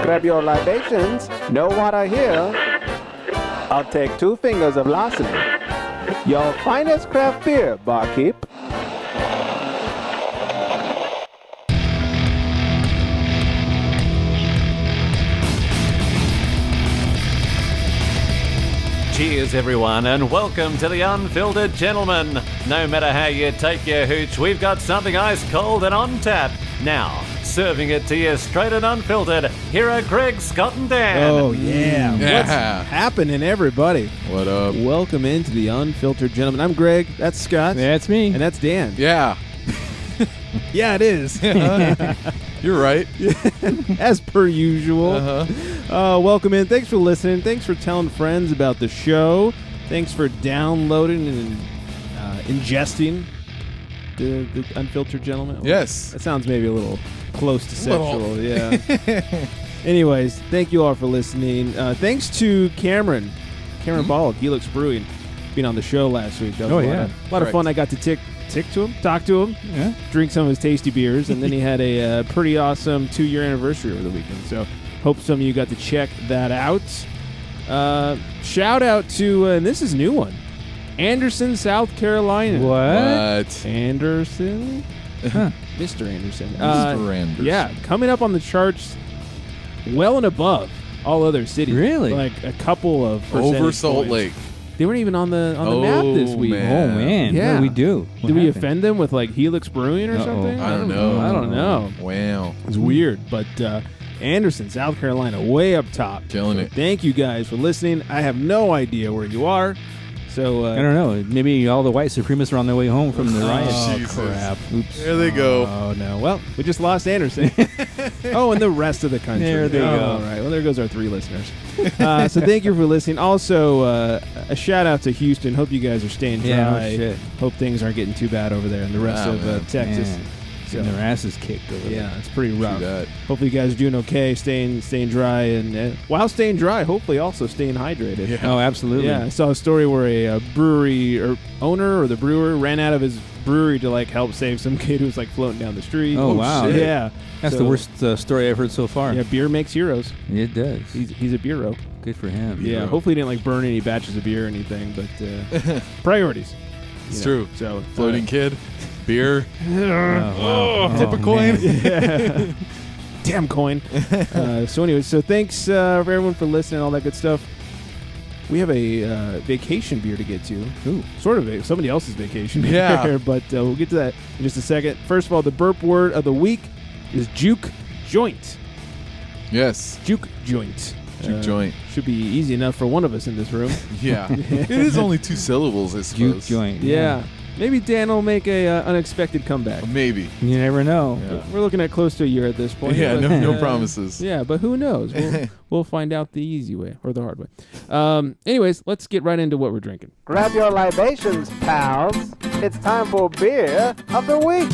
Grab your libations. Know what I hear? I'll take 2 fingers of larceny. Your finest craft beer, barkeep. Cheers, everyone, and welcome to the Unfiltered Gentleman. No matter how you take your hooch, we've got something ice cold and on tap. Now, serving it to you straight and unfiltered, here are Greg, Scott, and Dan. Oh, yeah. What's happening, everybody? What up? Welcome into the Unfiltered Gentleman. I'm Greg. That's Scott. That's me. And that's Dan. Yeah. Yeah, it is. You're right. As per usual. Welcome in. Thanks for listening. Thanks for telling friends about the show. Thanks for downloading and ingesting the Unfiltered Gentleman. Yes. That sounds maybe a little close to sexual. Yeah. Anyways, thank you all for listening. Thanks to Cameron Ball of Helix Brewing being on the show last week. That was a lot of fun. I got to talk to him, drink some of his tasty beers, and then he had a pretty awesome 2-year anniversary over the weekend. So hope some of you got to check that out. Shout out to, and this is a new one, Anderson, South Carolina. What? Anderson? Mr. Anderson. Mr. Anderson. Yeah, coming up on the charts well and above all other cities. Really? Like a couple of percentage Over Salt points. Lake. They weren't even on the map this week. Man. Oh, man. Yeah. What do we do? Did we offend them with like Helix Brewing or something? I don't know. I don't know. Wow. It's weird, but Anderson, South Carolina, way up top. Killing So it. Thank you guys for listening. I have no idea where you are, so I don't know. Maybe all the white supremacists are on their way home from the riot. Oh, Jesus. crap. Oops. There they go. Oh, no. Well, we just lost Anderson. Oh, and the rest of the country. There they go. All right. Well, there goes our 3 listeners. So thank you for listening. Also, a shout out to Houston. Hope you guys are staying dry. Yeah, no shit. Hope things aren't getting too bad over there in the rest of Texas. Man. So, Getting their asses kicked over there. yeah, it's pretty rough. that. Hopefully you guys are doing okay, staying dry, and while staying dry, hopefully also staying hydrated. Yeah. Oh, absolutely. Yeah, I saw a story where a brewery owner or the brewer ran out of his brewery to like help save some kid who was like floating down the street. Oh, wow. shit. Yeah, That's So, the worst story I've heard so far. Yeah, beer makes heroes. It does. He's a bureau. Good for him. Yeah, Hero. hopefully he didn't like burn any batches of beer or anything, but priorities. It's you know. true. So Floating kid. Beer. Oh, wow. Tip a coin. Yeah. Damn coin. So anyway, so thanks for everyone for listening, all that good stuff. We have a vacation beer to get to. Ooh. Sort of somebody else's vacation beer, Yeah. but we'll get to that in just a second. First of all, the burp word of the week is Juke Joint. Yes. Juke Joint. Juke Joint. Should be easy enough for one of us in this room. Yeah. It is only 2 syllables, I Juke suppose. joint. Yeah. Maybe Dan will make a unexpected comeback. Maybe. You never know. Yeah. We're looking at close to a year at this point. Yeah, but, no promises. Yeah, but who knows? We'll find out the easy way or the hard way. Anyways, let's get right into what we're drinking. Grab your libations, pals. It's time for beer of the week.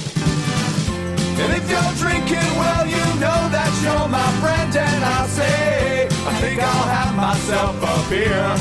And if you're drinking, well, you know that you're my friend. And I'll say, I think I'll have myself a beer.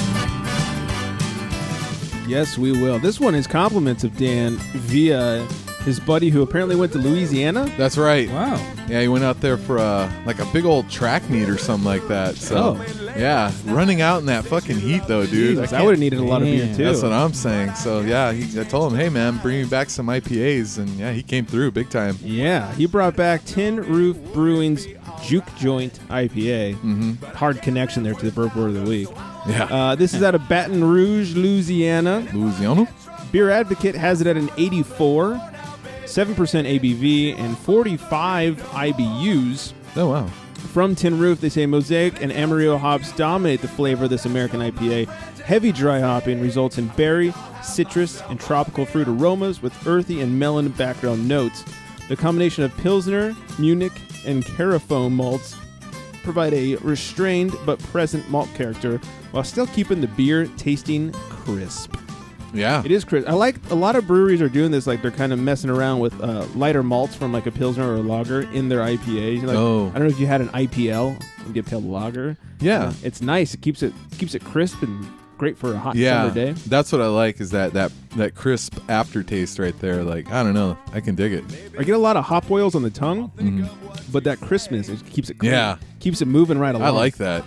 Yes, we will. This one is compliments of Dan via his buddy who apparently went to Louisiana. That's right. Wow. Yeah, he went out there for like a big old track meet or something like that. So, yeah, running out in that fucking heat though, dude. Jesus, I would have needed a lot of beer Man, too. That's what I'm saying. So, yeah, I told him, hey, man, bring me back some IPAs. And, yeah, he came through big time. Yeah, he brought back Tin Roof Brewing's Juke Joint IPA. Mm-hmm. Hard connection there to the burp word of the week. Yeah. This is out of Baton Rouge, Louisiana. Louisiana? Beer Advocate has it at an 84, 7% ABV, and 45 IBUs. Oh, wow. From Tin Roof, they say Mosaic and Amarillo hops dominate the flavor of this American IPA. Heavy dry hopping results in berry, citrus, and tropical fruit aromas with earthy and melon background notes. The combination of Pilsner, Munich, and Carafoam malts provide a restrained but present malt character while still keeping the beer tasting crisp. Yeah. It is crisp. I like a lot of breweries are doing this, like they're kind of messing around with lighter malts from like a Pilsner or a lager in their IPAs. Like, I don't know if you had an IPL and get pale lager. Yeah. It's nice. It keeps it crisp and great for a hot Yeah, summer day. that's what I like is that crisp aftertaste right there. Like, I don't know. I can dig it. I get a lot of hop oils on the tongue. but that crispness keeps it clean. Yeah. Keeps it moving right along. I like that.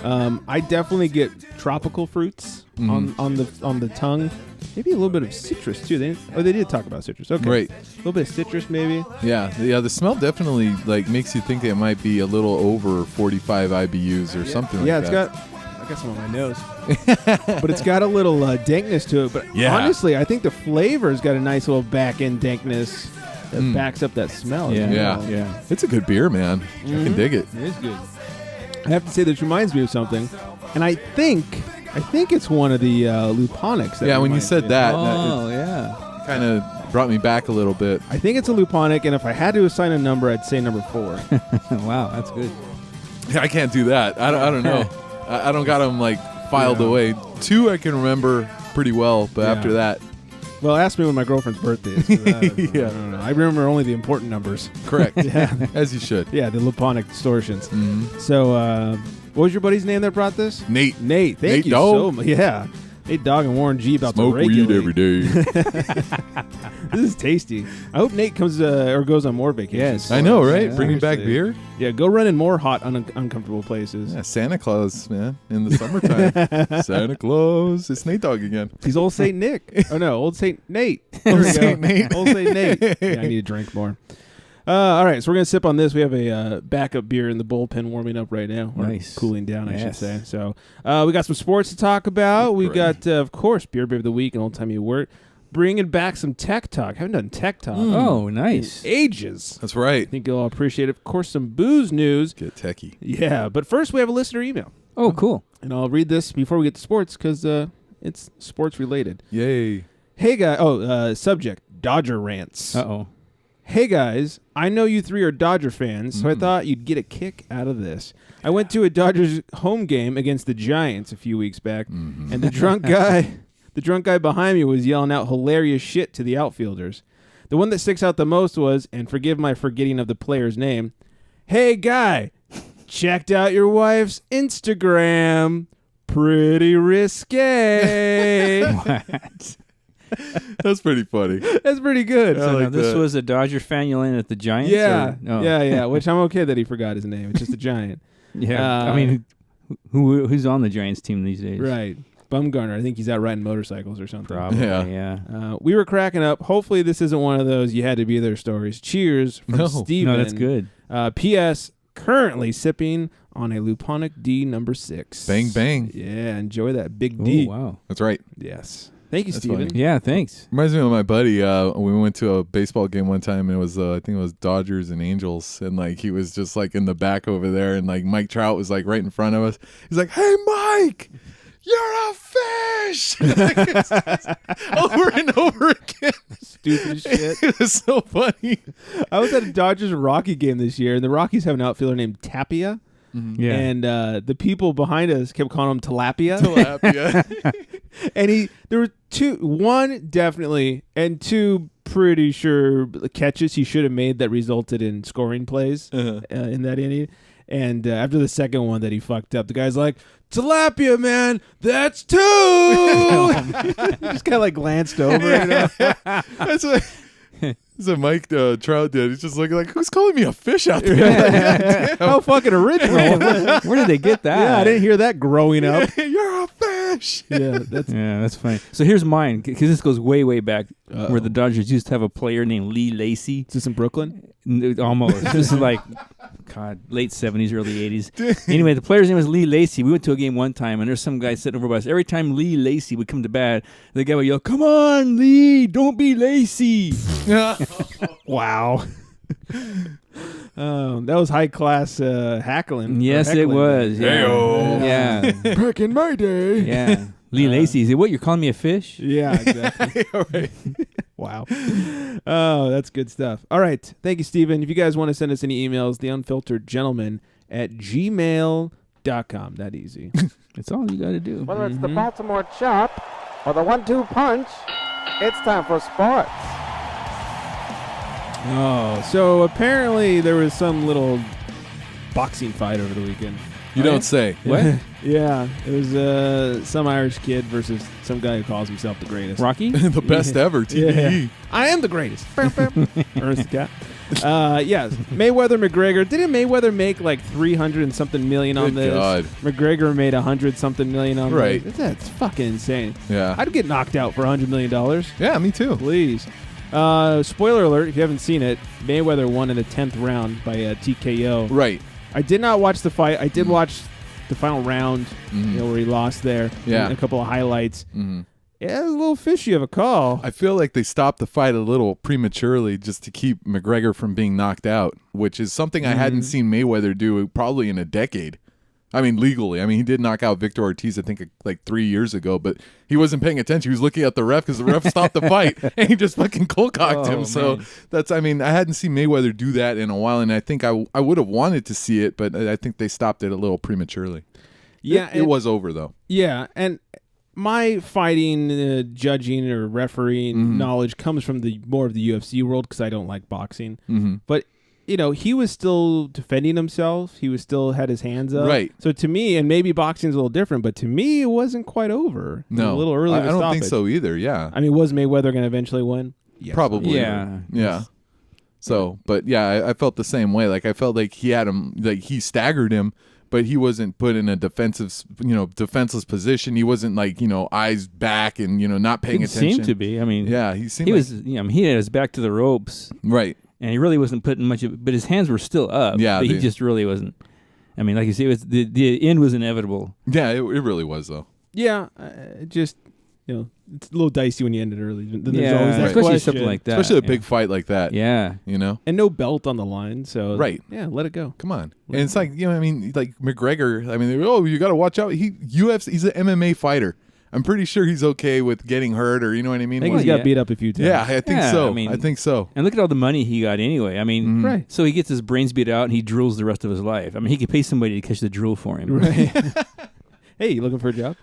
I definitely get tropical fruits on the tongue. Maybe a little bit of citrus too. They did talk about citrus. Okay, Right. A little bit of citrus maybe. Yeah. The smell definitely like makes you think it might be a little over 45 IBUs or something like that. I got some on my nose, but it's got a little dankness to it. But honestly, I think the flavor's got a nice little back end dankness that backs up that smell. Yeah. It's a good beer, man. I can dig it. It is good. I have to say this reminds me of something, and I think it's one of the Luponics. Yeah, when you said that, yeah. kind of brought me back a little bit. I think it's a Luponic, and if I had to assign a number, I'd say number 4. Wow, that's good. I can't do that. I don't know. I don't got them like filed away. 2 I can remember pretty well, but after that, well, ask me when my girlfriend's birthday is. I don't know. I remember only the important numbers. correct. As you should. Yeah, the Luponic distortions. So, what was your buddy's name that brought this? Nate. Thank Nate you Dogg. so much. Yeah. Nate Dogg and Warren G about Smoke to regulate. weed every day. This is tasty. I hope Nate comes or goes on more vacations. Yes. I know, right? Yeah. Bringing back Seriously. beer. Yeah, go run in more hot, uncomfortable places. Yeah, Santa Claus, man, in the summertime. Santa Claus. It's Nate Dogg again. He's Old Saint Nick. Oh, no, Old Saint Nate. There we go. Saint Nate. Old Saint Nate. Yeah, I need to drink more. All right, so we're going to sip on this. We have a backup beer in the bullpen warming up right now. Or Nice. cooling down, I should Yes. say. So we got some sports to talk about. We got, of course, Beer Babe of the Week and Old Timey Wort. Bringing back some tech talk. Haven't done tech talk Oh, nice. in ages. That's right. I think you'll all appreciate it. Of course, some booze news. Get techie. Yeah, but first we have a listener email. Oh, cool. And I'll read this before we get to sports because it's sports related. Yay. Hey, guys. Subject, Dodger rants. Uh-oh. Hey, guys. I know you 3 are Dodger fans, so I thought you'd get a kick out of this. I went to a Dodgers home game against the Giants a few weeks back, and the drunk guy behind me was yelling out hilarious shit to the outfielders. The one that sticks out the most was, and forgive my forgetting of the player's name, "Hey, guy, checked out your wife's Instagram. Pretty risque." What? That's pretty funny. That's pretty good. So like now this that. was a Dodger fan yelling at the Giants? Yeah, or- oh. yeah, which I'm okay that he forgot his name. It's just a Giant. Yeah. I mean, who's on the Giants team these days? Right. Bumgarner. I think he's out riding motorcycles or something. Probably, Yeah. yeah. We were cracking up. Hopefully this isn't one of those you had to be there stories. Cheers from No. Steven. No, that's good. P.S. Currently sipping on a Luponic D number 6. Bang, bang. Yeah, enjoy that big D. Oh, wow. That's right. Yes. Thank you, That's Steven. funny. Yeah, thanks. Reminds me of my buddy. We went to a baseball game one time, and it was I think it was Dodgers and Angels, and like he was just like in the back over there, and like Mike Trout was like right in front of us. He's like, "Hey, Mike, you're a fish!" Over and over again. Stupid shit. It was so funny. I was at a Dodgers Rocky game this year, and the Rockies have an outfielder named Tapia. Yeah. And the people behind us kept calling him Tilapia. Tilapia. And there were one definitely, and 2 pretty sure catches he should have made that resulted in scoring plays in that inning. And after the second one that he fucked up, the guy's like, "Tilapia, man, that's 2." Just kind of like glanced over. You know? That's what Mike Trout did. He's just looking like, who's calling me a fish out there? How fucking original. Where did they get that? Yeah, I didn't hear that growing up. You're a fish. Yeah, That's funny. So here's mine, because this goes way, way back, where the Dodgers used to have a player named Lee Lacy. Is this in Brooklyn? Almost. This is like, late 70s, early 80s. Anyway, the player's name was Lee Lacy. We went to a game one time, and there's some guy sitting over by us. Every time Lee Lacy would come to bat, the guy would yell, "Come on, Lee, don't be lazy." Wow. That was high class hackling. Yes, it heckling. was. Yeah. Yeah. Back in my day. Yeah. Lee Lacy. Is it what? You're calling me a fish? Yeah, exactly. Wow. Oh, that's good stuff. All right. Thank you, Steven. If you guys want to send us any emails, theunfilteredgentleman@gmail.com. That easy. That's all you got to do. Whether it's the Baltimore chop or the 1-2 punch, it's time for sports. Oh, so apparently there was some little boxing fight over the weekend. You don't say. What? Yeah, it was some Irish kid versus some guy who calls himself the greatest. Rocky? The best ever, TBE. I am the greatest. Ernest the Cat. Yes, Mayweather McGregor. Didn't Mayweather make like 300 and something million on Good this? God. McGregor made 100 something million on Right. this. That's fucking insane. Yeah. I'd get knocked out for $100 million. Yeah, me too. Please. Spoiler alert, if you haven't seen it, Mayweather won in the 10th round by TKO. Right. I did not watch the fight. I did watch the final round, where he lost there. Yeah. And a couple of highlights. Mm-hmm. Yeah, it was a little fishy of a call. I feel like they stopped the fight a little prematurely just to keep McGregor from being knocked out, which is something I hadn't seen Mayweather do probably in a decade. I mean, legally. I mean, he did knock out Victor Ortiz, I think, like 3 years ago, but he wasn't paying attention. He was looking at the ref because the ref stopped the fight, and he just fucking cold-cocked him. So that's, I mean, I hadn't seen Mayweather do that in a while, and I think I would have wanted to see it, but I think they stopped it a little prematurely. Yeah, It was over, though. Yeah, and my fighting, judging, or refereeing knowledge comes from the more of the UFC world because I don't like boxing. But he was still defending himself. He was still had his hands up. Right. So to me, and maybe boxing's a little different, but to me, it wasn't quite over. It was No. a little early. I don't think so either, yeah. I mean, was Mayweather going to eventually win? Yes. Probably. Yeah. Yeah. So, but yeah, I felt the same way. Like I felt like he had him, like he staggered him, but he wasn't put in a defenseless position. He wasn't like, eyes back and, not paying Didn't attention. seem to be. I mean, Yeah, he seemed he like, was. He had his back to the ropes, right. and he really wasn't putting much. But his hands were still up. Yeah, but he they- just really wasn't. I mean, like you say, it was the end was inevitable. Yeah, it really was though. Yeah, just it's a little dicey when you end it early. Then there's Yeah, always that especially question. something like that. Especially a yeah. big fight like that. Yeah. And no belt on the line, so Right. Yeah, let it go. Come on. And it's like, I mean, like McGregor, I mean, you got to watch out. He's an MMA fighter. I'm pretty sure he's okay with getting hurt or, you know what I mean? I think Well, he's got yeah. beat up a few times. Yeah, I think Yeah, so. I mean- I think so. And look at all the money he got anyway. I mean, Right. so he gets his brains beat out and he drools the rest of his life. I mean, he could pay somebody to catch the drool for him. Right. Hey, you looking for a job?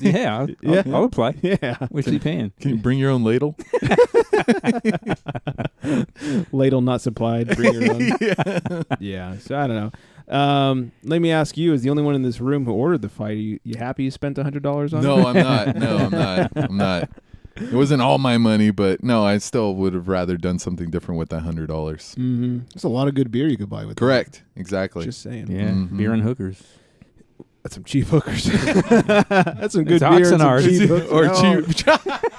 Yeah, I'll apply. Yeah. What's he paying? Can you bring your own ladle? Ladle not supplied. Bring your own. Yeah. So I don't know. Let me ask you, as the only one in this room who ordered the fight, are you happy you spent $100 on it? No, I'm not. No, I'm not. I'm not. It wasn't all my money, but no, I still would have rather done something different with that $100. Mm-hmm. There's a lot of good beer you could buy with Correct. Exactly. Just saying. Yeah, beer and hookers. That's some cheap hookers. That's some good It's beer. And some Oxnard. cheap hookers. or Oh, cheap.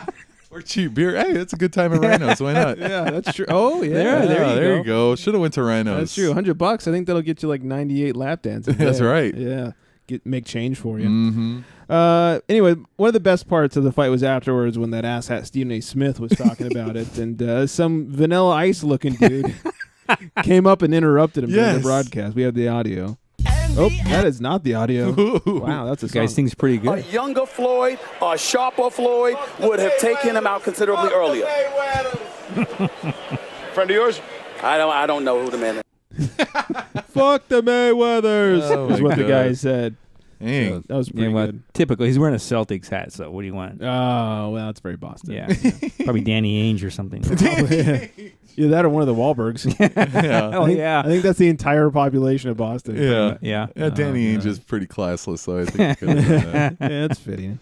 Or cheap beer. Hey, it's a good time at Rhinos. Why not? Yeah, that's true. Oh, yeah. There you go. Should have went to Rhinos. That's true. $100. I think that'll get you like 98 lap dances. That's there. right. Yeah. Make change for you. Mm-hmm. Anyway, one of the best parts of the fight was afterwards when that asshat Stephen A. Smith was talking about it, and some Vanilla Ice looking dude came up and interrupted him during the Yes. broadcast. We have the audio. Oh, that is not the audio. Wow, that's a This guy song. sings pretty A good. younger Floyd, a sharper Floyd would have taken him out considerably earlier. Friend of yours? I don't know who the man is. Fuck the Mayweathers. Oh, is my what the God. guy said. Dang. That was pretty Yeah, well, good. typical. He's wearing a Celtics hat, so what do you want? Oh, well, it's very Boston. Yeah, probably Danny Ainge or something. Yeah, that or one of the Wahlbergs. Oh yeah, I think that's the entire population of Boston. Yeah. yeah. Yeah, Danny Ainge is pretty classless, so I think he could have done that. Yeah, that's fitting.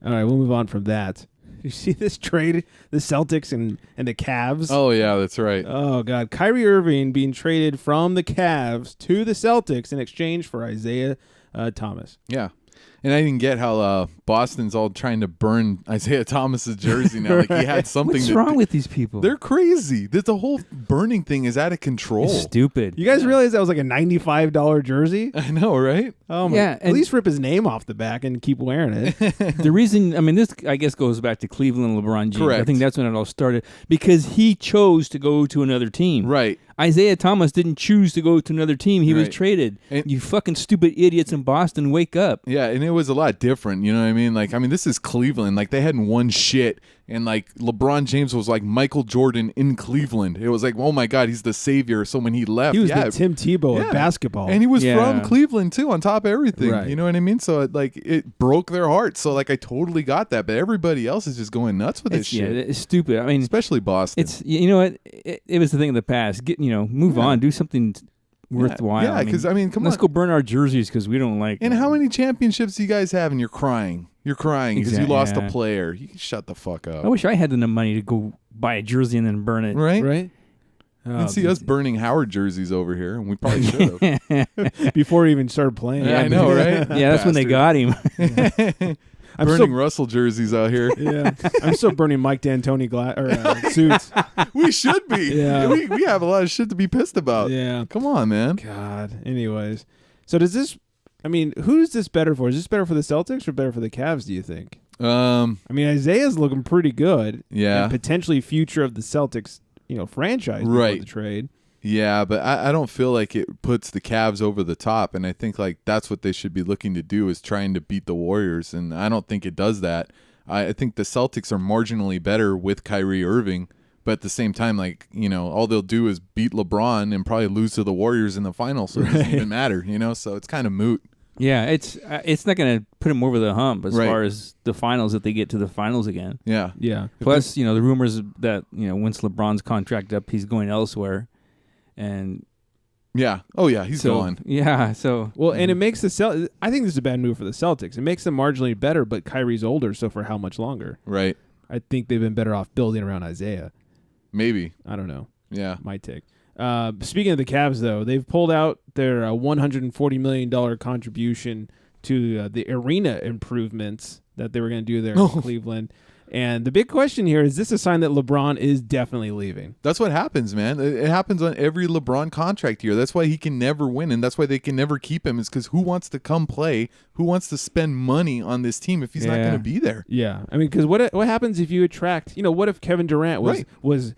All right, we'll move on from that. You see this trade, the Celtics and the Cavs? Oh, yeah, that's right. Oh, God. Kyrie Irving being traded from the Cavs to the Celtics in exchange for Isaiah Thomas. Yeah. And I didn't get how Boston's all trying to burn Isaiah Thomas's jersey now. Like he had something. What's wrong with these people? They're crazy. The whole burning thing is out of control. It's stupid. You guys realize that was like a $95 jersey? I know, right? Oh, my. Yeah, At and- least rip his name off the back and keep wearing it. The reason, I mean, this I guess goes back to Cleveland and LeBron James. Correct. I think that's when it all started because he chose to go to another team. Right. Isaiah Thomas didn't choose to go to another team. He was Right. traded. And- You fucking stupid idiots in Boston, wake up. Yeah, and it was a lot different. You know what I mean? Like, this is Cleveland. Like, they hadn't won shit. And, like, LeBron James was like Michael Jordan in Cleveland. It was like, oh, my God, he's the savior. So when he left, He was yeah. the Tim Tebow Yeah. of basketball. And he was Yeah. from Cleveland, too, on top of everything. Right. You know what I mean? So, it broke their hearts. So, like, I totally got that. But everybody else is just going nuts with this Yeah, shit. it's stupid. I mean, Especially Boston. it's you know what? It was the thing of the past. Move on. Do something worthwhile. Yeah, because, come let's on. go burn our jerseys because we don't like. And how many championships do you guys have and you're crying? You're crying because you lost a yeah. player. You can shut the fuck up. I wish I had enough money to go buy a jersey and then burn it. Right? right? You can see us burning Howard jerseys over here, and we probably should have. Before he even started playing. Yeah, I know, right? Yeah, that's when they got him. I'm Burning still, Russell jerseys out here. yeah, I'm still burning Mike D'Antoni suits. We should be. Yeah. We have a lot of shit to be pissed about. Yeah. Come on, man. God. Anyways, so does this? I mean, who is this better for? Is this better for the Celtics or better for the Cavs? Do you think? I mean, Isaiah's looking pretty good. Yeah. And potentially future of the Celtics, franchise before Right. the trade. Yeah, but I don't feel like it puts the Cavs over the top, and I think like that's what they should be looking to do is trying to beat the Warriors, and I don't think it does that. I think the Celtics are marginally better with Kyrie Irving, but at the same time, like, all they'll do is beat LeBron and probably lose to the Warriors in the finals, so it doesn't even matter, so it's kind of moot. Yeah, it's not going to put him over the hump as Right. far as the finals if they get to the finals again. Yeah. Yeah. Plus, the rumors that once LeBron's contract up, he's going elsewhere, and Yeah. Oh, yeah, he's gone. Yeah, so Well, and it makes the I think this is a bad move for the Celtics. It makes them marginally better, but Kyrie's older, so for how much longer? Right. I think they've been better off building around Isaiah. Maybe. I don't know. Yeah. My take. Speaking of the Cavs, though, they've pulled out their $140 million contribution to the arena improvements that they were going to do there in Cleveland. And the big question here is this a sign that LeBron is definitely leaving? That's what happens, man. It happens on every LeBron contract year. That's why he can never win, and that's why they can never keep him, is because who wants to come play? Who wants to spend money on this team if he's not going to be there? Yeah. I mean, because what happens if you attract, what if Kevin Durant was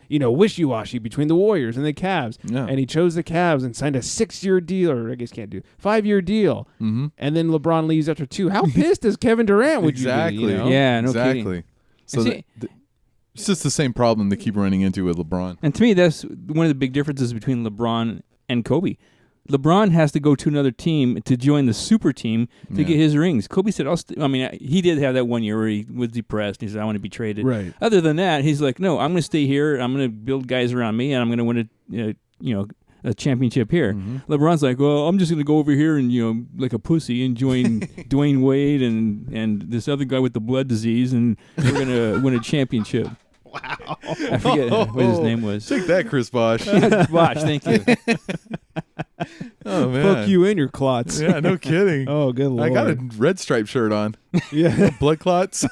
wishy-washy between the Warriors and the Cavs, and he chose the Cavs and signed a 6-year deal, or I guess can't do 5-year deal, and then LeBron leaves after 2? How pissed is Kevin Durant would Exactly. you be? Yeah, no exactly. kidding. So it's just the same problem they keep running into with LeBron. And to me, that's one of the big differences between LeBron and Kobe. LeBron has to go to another team to join the super team to get his rings. Kobe said, he did have that 1 year where he was depressed. He said, I want to be traded. Right. Other than that, he's like, no, I'm going to stay here. I'm going to build guys around me, and I'm going to win a championship here. Mm-hmm. LeBron's like, well, I'm just going to go over here and, like a pussy and join Dwayne Wade and this other guy with the blood disease, and we're going to win a championship. Wow. I forget what his name was. Take that, Chris Bosh. Bosh, thank you. Oh, man. Fuck you and your clots. Yeah, no kidding. Oh, good Lord. I got a red stripe shirt on. Yeah. Blood clots.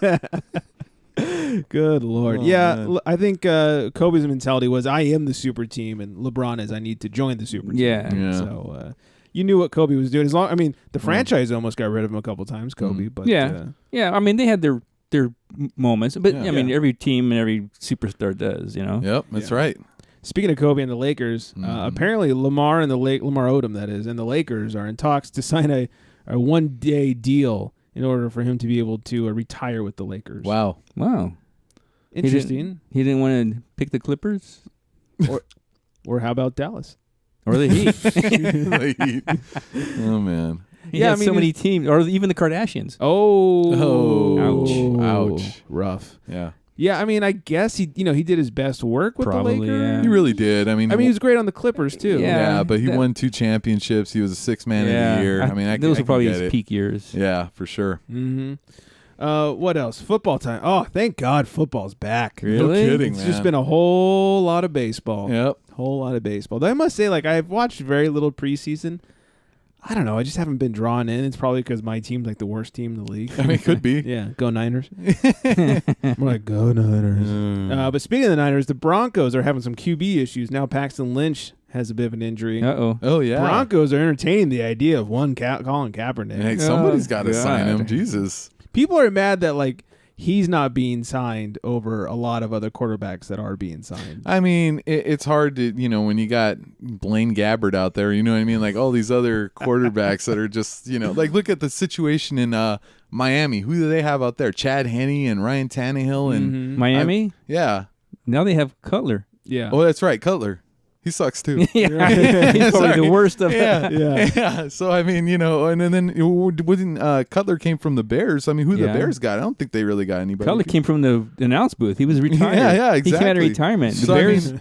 Good Lord. Oh, I think Kobe's mentality was, I am the super team, and LeBron is, I need to join the super team. Yeah. So you knew what Kobe was doing. The franchise almost got rid of him a couple times, Kobe. But yeah. I mean, they had their moments, but I mean, every team and every superstar does, Yep, that's right. Speaking of Kobe and the Lakers, apparently Lamar Odom, that is, and the Lakers are in talks to sign a 1-day deal in order for him to be able to retire with the Lakers. Wow. Interesting. He didn't want to pick the Clippers? Or how about Dallas? Or the Heat? The Heat. Oh, man. He had so many teams, or even the Kardashians. Ouch. Rough. Yeah. Yeah, I mean, I guess he did his best work with Probably, the Lakers. yeah. He really did. I mean, he was great on the Clippers too. Yeah, but he won 2 championships. He was a 6th man of the year. I mean, those were probably his his peak years. Yeah, for sure. Mm-hmm. What else? Football time. Oh, thank God football's back. Really? No kidding, It's man. just been a whole lot of baseball. Yep. Whole lot of baseball. Though I must say, I've watched very little preseason. I don't know. I just haven't been drawn in. It's probably because my team's the worst team in the league. I mean, it could be. Yeah, go Niners. More like, go Niners. But speaking of the Niners, the Broncos are having some QB issues. Now Paxton Lynch has a bit of an injury. Uh-oh. Oh, yeah. Broncos are entertaining the idea of Colin Kaepernick. Hey, somebody's got to sign him. God. Jesus. People are mad that, he's not being signed over a lot of other quarterbacks that are being signed. I mean, it's hard to, when you got Blaine Gabbert out there, you know what I mean? Like all these other quarterbacks that are just, look at the situation in Miami. Who do they have out there? Chad Henne and Ryan Tannehill and Miami? yeah. Now they have Cutler. Yeah. Oh, that's right. Cutler. He sucks too. Yeah. He's probably the worst of Yeah. Yeah. Yeah. So, I mean, and then wasn't Cutler came from the Bears. I mean, who the Yeah. Bears got? I don't think they really got anybody. Cutler came from the announce booth. He was retired. Yeah, He came out of exactly. retirement. The So, I Bears, mean-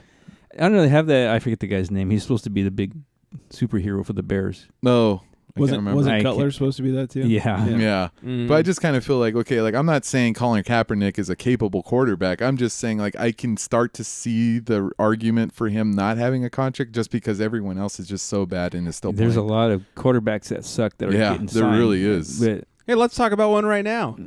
I don't know, they have that, I forget the guy's name. He's supposed to be the big superhero for the Bears. No. Wasn't Like- Cutler supposed to be that too? Yeah. Yeah. But I just kind of feel like, okay, like I'm not saying Colin Kaepernick is a capable quarterback. I'm just saying like I can start to see the argument for him not having a contract just because everyone else is just so bad and is still There's playing. a lot of quarterbacks that suck that are getting there signed. really is. But Hey, let's talk about one right now.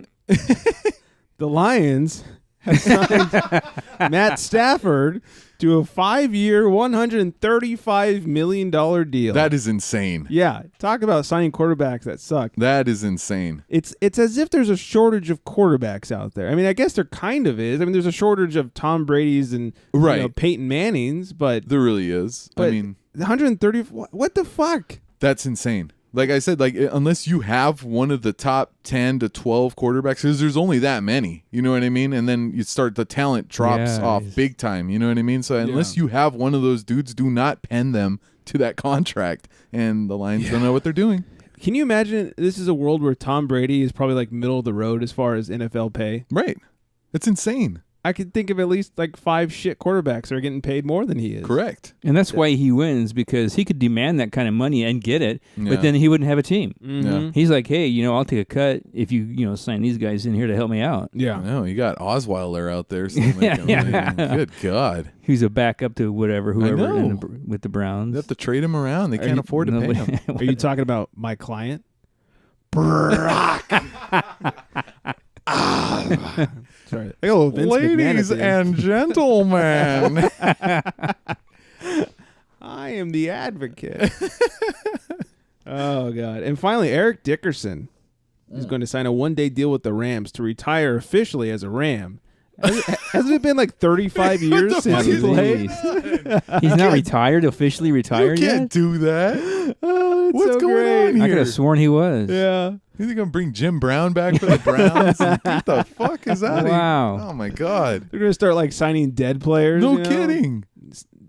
The Lions have signed Matt Stafford to a 5-year, $135 million deal. That is insane. Yeah, talk about signing quarterbacks that suck. That is insane. It's as if there's a shortage of quarterbacks out there. I mean, I guess there kind of is. I mean, there's a shortage of Tom Brady's and Right. Peyton Manning's, but There really is. I mean, 130. What the fuck? that's insane. Like I said, like unless you have one of the top 10 to 12 quarterbacks, because there's only that many, you know what I mean? And then you start, the talent drops off big time, you know what I mean? So unless you have one of those dudes, do not pen them to that contract. And the Lions don't know what they're doing. Can you imagine this is a world where Tom Brady is probably like middle of the road as far as NFL pay? Right. It's insane. I could think of at least like 5 shit quarterbacks that are getting paid more than he is. Correct. and that's why he wins, because he could demand that kind of money and get it, Yeah. but then he wouldn't have a team. Yeah. He's like, hey, I'll take a cut if you sign these guys in here to help me out. Yeah. No, you got Osweiler out there. So making Yeah. money. Good God. He's a backup to whoever, whoever know. with the Browns. They have to trade him around. They can't afford to pay him. Are you talking about my client? Sorry. I got a little Vince McMahon Ladies at the end. and gentlemen. I am the advocate. Oh, God. And finally, Eric Dickerson is going to sign a 1-day deal with the Rams to retire officially as a Ram. Hasn't it been like 35 years since he played? He's not retired, officially You retired yet? can't do that. Oh, it's What's so going great. on I could here? have sworn he was. Yeah. You think I'm bring Jim Brown back for the Browns? What the fuck is that? Wow. Oh my God. They're going to start like signing dead players. No you know? kidding.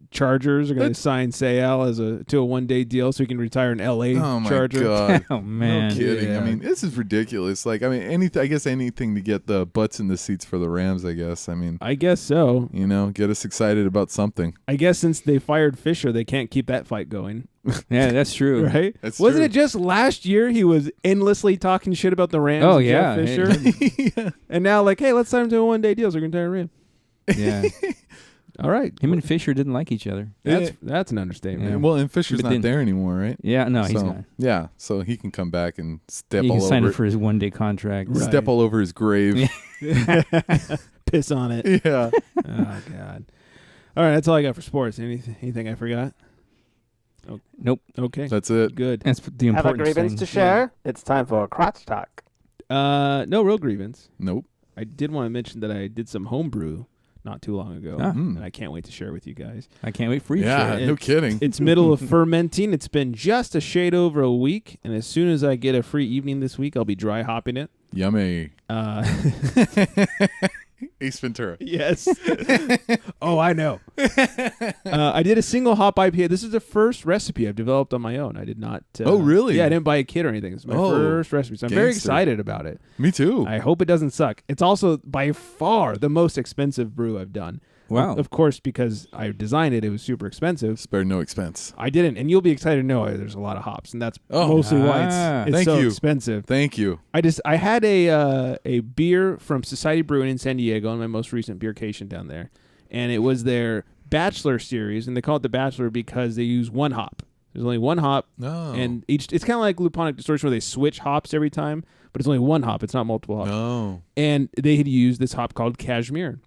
Chargers are going to That's- sign Sayal to a 1-day deal so he can retire an LA Oh my Charger. God. Oh, man. No kidding. Yeah. I mean, this is ridiculous. Like, I mean, I guess anything to get the butts in the seats for the Rams, I guess. I mean, I guess so. get us excited about something. I guess since they fired Fisher, they can't keep that fight going. Yeah, that's true. Right? That's Wasn't true. it just last year he was endlessly talking shit about the Rams? Oh, and yeah. Jeff Fisher? And now, like, hey, let's sign him to a 1-day deal so we can retire Ram. Yeah. All right. Him and Fisher didn't like each other. That's an understatement. Yeah. Well, and Fisher's But not then- there anymore, right? Yeah, no, he's So, not. Yeah, so he can come back and step He all can sign over it for his 1-day contract. Right. step all over his grave. Piss on it. Yeah. Oh, God. All right, that's all I got for sports. Anything I forgot? Nope. Okay. That's it. Good. That's the Have a important grievance thing. to share? It's time for a crotch talk. No real grievance. Nope. I did want to mention that I did some homebrew not too long ago, Ah. and I can't wait to share with you guys. I can't wait for you to Yeah, share it. no kidding. It's middle of fermenting. It's been just a shade over a week, and as soon as I get a free evening this week, I'll be dry hopping it. Yummy. Ace Ventura. Yes. Oh, I know. I did a single hop IPA. This is the first recipe I've developed on my own. I did not. Oh, really? Yeah, I didn't buy a kit or anything. It's my Oh, first recipe, so I'm very gangster. excited about it. Me too. I hope it doesn't suck. It's also by far the most expensive brew I've done. Wow. Of course, because I designed it, it was super expensive. Spare no expense. I didn't, and you'll be excited to know there's a lot of hops, and that's Oh. mostly why Ah. it's Thank so you. expensive. Thank you. I had a beer from Society Brewing in San Diego on my most recent beer-cation down there, and it was their Bachelor series, and they call it the Bachelor because they use one hop. There's only one hop, No. and it's kind of like Luponic Distortion where they switch hops every time, but it's only one hop. It's not multiple hops. No. And they had used this hop called Cashmere,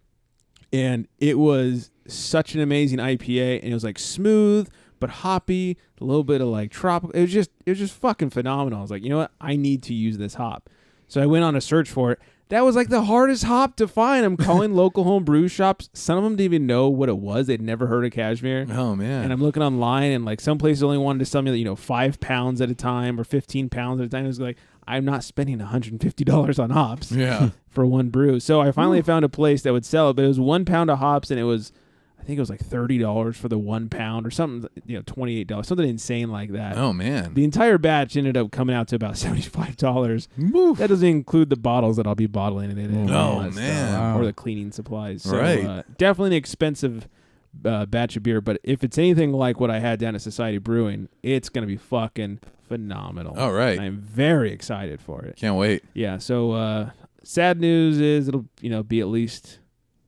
and it was such an amazing IPA, and it was like smooth but hoppy, a little bit of like tropical. It was just fucking phenomenal. I was like, you know what? I need to use this hop. So I went on a search for it. That was like the hardest hop to find. I'm calling local home brew shops. Some of them didn't even know what it was. They'd never heard of Cashmere. Oh man. And I'm looking online, and like some places only wanted to sell me, 5 pounds at a time or 15 pounds at a time. It was like, I'm not spending $150 on hops yeah. for one brew. So I finally found a place that would sell it, but it was 1 pound of hops, and it was, I think it was like $30 for the 1 pound or something, $28, something insane like that. Oh man. The entire batch ended up coming out to about $75. Woof. That doesn't include the bottles that I'll be bottling it in. and all Oh, that man. stuff, Wow. or the cleaning supplies. So, Right. definitely an expensive batch of beer. But if it's anything like what I had down at Society Brewing, it's going to be fucking phenomenal. All right. I'm very excited for it. Can't wait. Yeah, so sad news is it'll be at least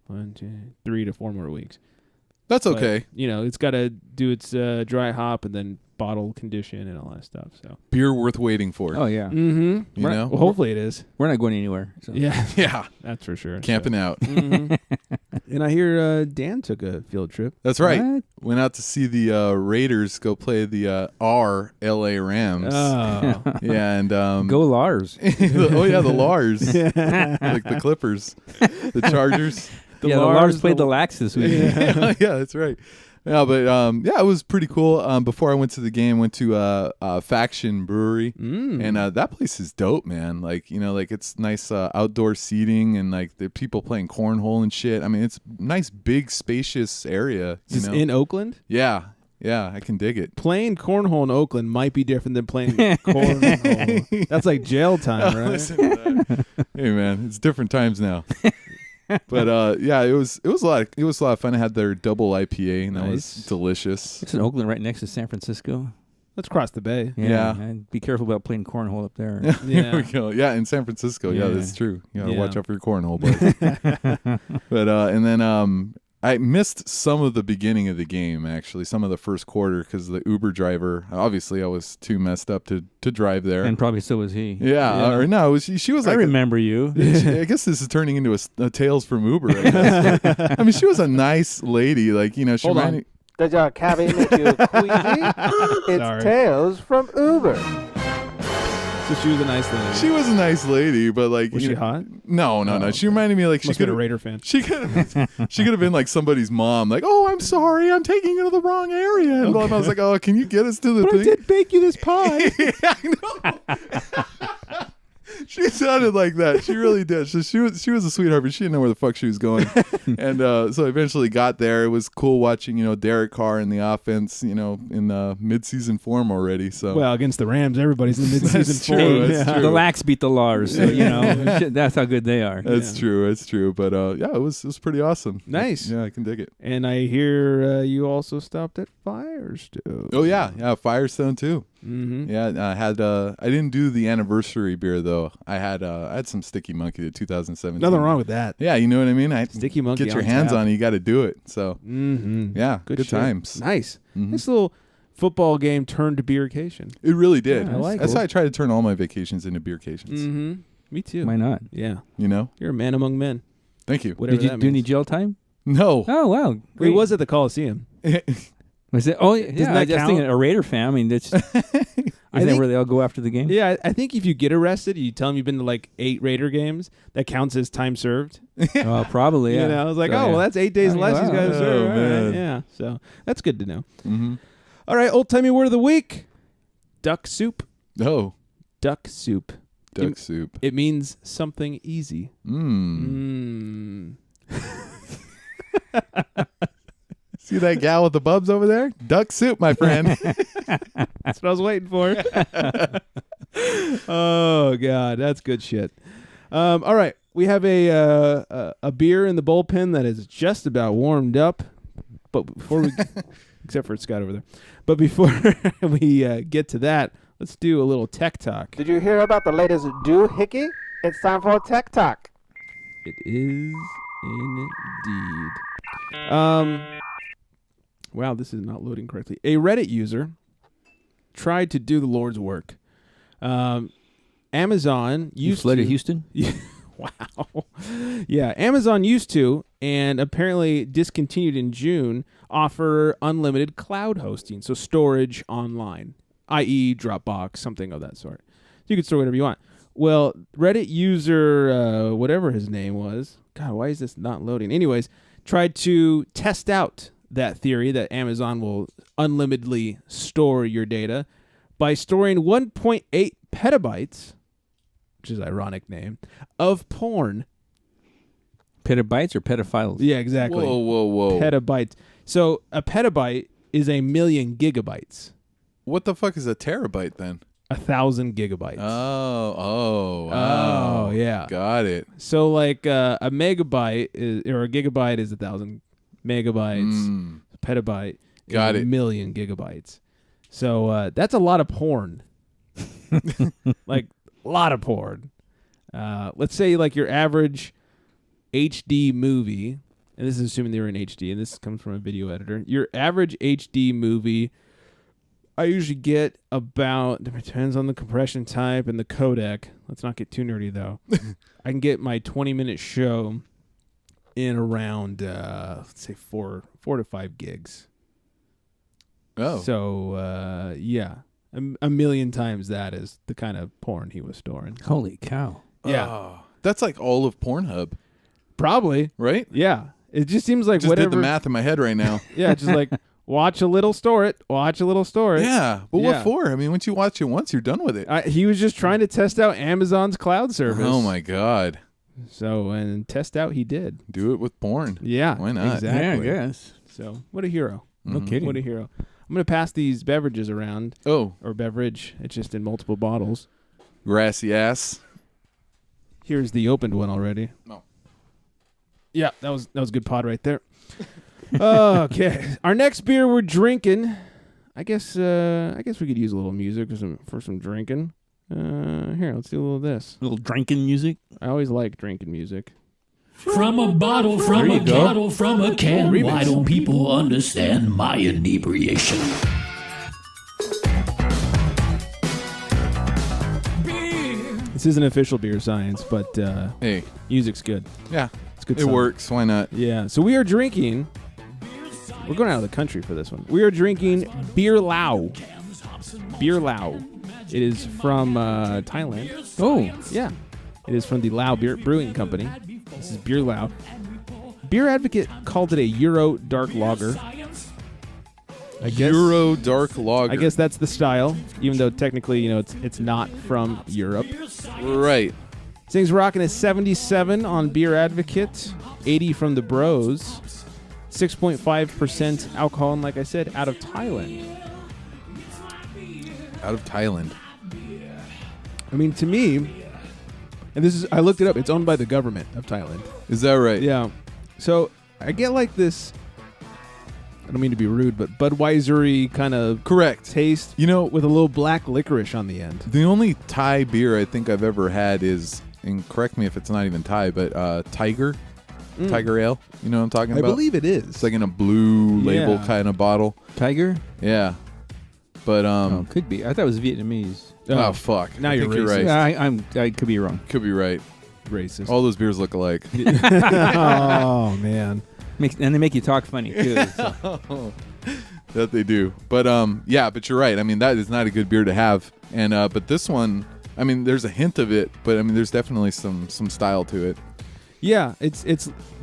1, 2, 3 to 4 more weeks. That's okay. But, it's got to do its dry hop and then bottle condition and all that stuff. So Beer worth waiting for. Oh yeah. Mm-hmm. You know? Well, hopefully it is. We're not going anywhere. So. Yeah. Yeah. That's for sure. Camping out. Mhm. And I hear Dan took a field trip. That's right. What? Went out to see the Raiders go play the our LA Rams. Oh. Yeah, and Go Lars. oh yeah, the Lars. Like the Clippers. The Chargers. The Lars played the Lax this week. Yeah, that's right. Yeah, but it was pretty cool. Before I went to the game, went to Faction Brewery, and that place is dope, man. Like it's nice outdoor seating and like the people playing cornhole and shit. I mean, it's nice, big, spacious area. Is this in Oakland? Yeah, I can dig it. Playing cornhole in Oakland might be different than playing cornhole. That's like jail time, right? Listen to that. Hey, man, it's different times now. But it was a lot of fun. I had their double IPA, and that was delicious. It's in Oakland, right next to San Francisco. Let's cross the bay. Yeah. And be careful about playing cornhole up there. There we go. Yeah, in San Francisco. Yeah, that's true. You gotta watch out for your cornhole, bud. But and then I missed some of the beginning of the game, actually, some of the first quarter, because the Uber driver, obviously I was too messed up to drive there. And probably so was he. Yeah. Or no, she was like... I remember you. I guess this is turning into a Tales from Uber, I guess. I mean, she was a nice lady. Like, she Hold on. Does your cabby make you queasy? It's Sorry. Tales from Uber. So she was a nice lady. She was a nice lady, but like... Was she hot? No. She reminded me like... Must she be a Raider fan. She could have been like somebody's mom, like, "Oh, I'm sorry, I'm taking you to the wrong area." And I was like, "Oh, can you get us to the But thing?" I did bake you this pie. Yeah, I know. She sounded like that. She really did. So she was a sweetheart, but she didn't know where the fuck she was going. And so I eventually got there. It was cool watching, Derek Carr in the offense, in mid-season form already. So Well, against the Rams, everybody's in the That's mid-season true, form. that's Yeah. true. The Lax beat the Lars, so that's how good they are. That's true. It's true. But it was pretty awesome. Nice. Yeah, I can dig it. And I hear you also stopped at Firestone. Oh yeah, Firestone too. Mm-hmm. Yeah, I had. I didn't do the anniversary beer though. I had some Sticky Monkey, the 2017. Nothing wrong with that. Yeah, you know what I mean. Sticky Monkey Get your on hands tap. on it. You got to do it. So Mm-hmm. good shit. times. Nice. Mhm. This little football game turned to beer-cation. It really did. Yeah, I like That's it. how I try to turn all my vacations into beer-cations. Mm-hmm. Me too. Why not? Yeah. You're a man among men. Thank you. Whatever Did you that do any means. jail time? No. Oh wow, It great. was at the Coliseum. Was it? Oh yeah, Doesn't I that just count? thinking a Raider fan. I mean, that's isn't that think- where they all go after the game? Yeah, I think if you get arrested, you tell them you've been to like 8 Raider games, that counts as time served. Oh, probably. Yeah. I was like, So, well, that's 8 days Oh, less he's wow. got to serve. Oh, All right, man. yeah, so that's good to know. Mm-hmm. All right, old-timey word of the week. Duck soup. Oh, Duck soup. duck soup. It means something easy. Mmm. Mm. See that gal with the bubs over there? Duck soup, my friend. That's what I was waiting for. Oh, God, that's good shit. All right, we have a beer in the bullpen that is just about warmed up. But before we, except for Scott over there. But before we get to that, let's do a little tech talk. Did you hear about the latest doohickey? It's time for Tech Talk. It is indeed. Wow, this is not loading correctly. A Reddit user tried to do the Lord's work. Amazon You used fled to to Houston? Wow. Yeah, Amazon used to, and apparently discontinued in June, offer unlimited cloud hosting, so storage online, i.e. Dropbox, something of that sort. You can store whatever you want. Well, Reddit user, whatever his name was, God, why is this not loading? Anyways, tried to test out that theory that Amazon will unlimitedly store your data by storing 1.8 petabytes, which is an ironic name, of porn. Petabytes or pedophiles? Yeah, exactly. Whoa. Petabytes. So a petabyte is 1,000,000 gigabytes. What the fuck is a terabyte then? 1,000 gigabytes. Oh, wow. yeah. Got it. So like a megabyte or a gigabyte is 1,000 megabytes, petabyte, Got and it. a million gigabytes. So that's a lot of porn. Like, a lot of porn. Let's say, like, your average HD movie, and this is assuming they were in HD, and this comes from a video editor. Your average HD movie, I usually get about, it depends on the compression type and the codec. Let's not get too nerdy, though. I can get my 20-minute show in around, let's say, 4 to 5 gigs. Oh. So, yeah. A million times that is the kind of porn he was storing. Holy cow. Yeah. Oh, that's like all of Pornhub, Probably. right? Yeah. It just seems like Just whatever. did the math in my head right now. Yeah, just like, watch a little, store it. Watch a little, store it. Yeah, but Yeah. what for? I mean, once you watch it once, you're done with it. He was just trying to test out Amazon's cloud service. Oh my God. So, and test out he did. Do it with porn. Yeah. Why not? Exactly. Yeah, I guess. So, what a hero. No kidding. What a hero. I'm going to pass these beverages around. Oh, Or beverage. It's just in multiple bottles. grassy ass. Here's the opened one already. No. Yeah, that was a good pod right there. Okay. Our next beer we're drinking. I guess we could use a little music for some drinking. Here, let's do a little of this. Little drinking music. I always like drinking music. From a bottle, from a bottle, from a can. Remix. Why don't people understand my inebriation? This isn't official beer science, but Hey, music's good. yeah, It's good. it song. works. Why not? Yeah. So we are drinking. We're going out of the country for this one. We are drinking Beerlao. Beerlao. It is from Thailand. Oh. Yeah. It is from the Lao Beer Brewing Company. This is Beerlao. Beer Advocate called it a Euro dark lager. I guess, Euro dark lager. I guess that's the style, even though technically, it's not from Europe. Right. This thing's rocking a 77 on Beer Advocate, 80 from the Bros, 6.5% alcohol, and like I said, out of Thailand. Out of Thailand. I mean, to me, and I looked it up, it's owned by the government of Thailand. Is that right? Yeah. So I get like this, I don't mean to be rude, but Budweiser-y kind of Correct. taste, with a little black licorice on the end. The only Thai beer I think I've ever had is, and correct me if it's not even Thai, but Tiger Ale. You know what I'm talking I about? believe it is. It's like in a blue label Yeah. kind of bottle. Tiger? Yeah. But Oh, could be. I thought it was Vietnamese. oh fuck. Now I you're think you're racist. right. Yeah, I could be wrong. Could be right. Racist. All those beers look alike. Oh, man. And they make you talk funny too. So. That they do. But yeah, but you're right. I mean, that is not a good beer to have. And but this one, I mean, there's a hint of it, but I mean, there's definitely some style to it. Yeah, it's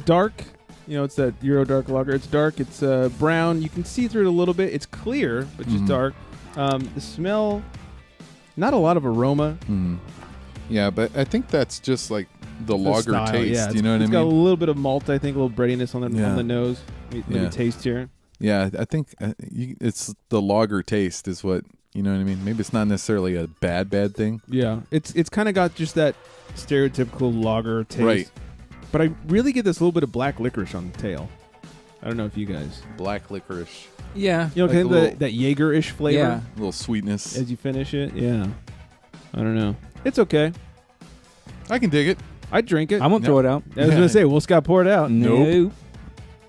dark. It's that Euro dark lager. It's dark. It's brown. You can see through it a little bit. It's clear, but just dark. The smell, not a lot of aroma. Yeah, but I think that's just like the lager style, taste. yeah, You know what I It's got a mean? little bit of malt, I think, a little breadiness on the nose. Let me Yeah. taste here. Yeah, I think it's the lager taste is what, you know what I mean? Maybe it's not necessarily a bad thing. Yeah, it's kind of got just that stereotypical lager taste. Right. But I really get this little bit of black licorice on the tail. I don't know if you guys, Black licorice. Yeah. kind Like of a little- that Jaeger-ish flavor Yeah. A little sweetness. as you finish it. Yeah, I don't know. It's okay. I can dig it. I'd drink it. I won't throw it out. I was gonna say, Will Scott pour it out. Nope.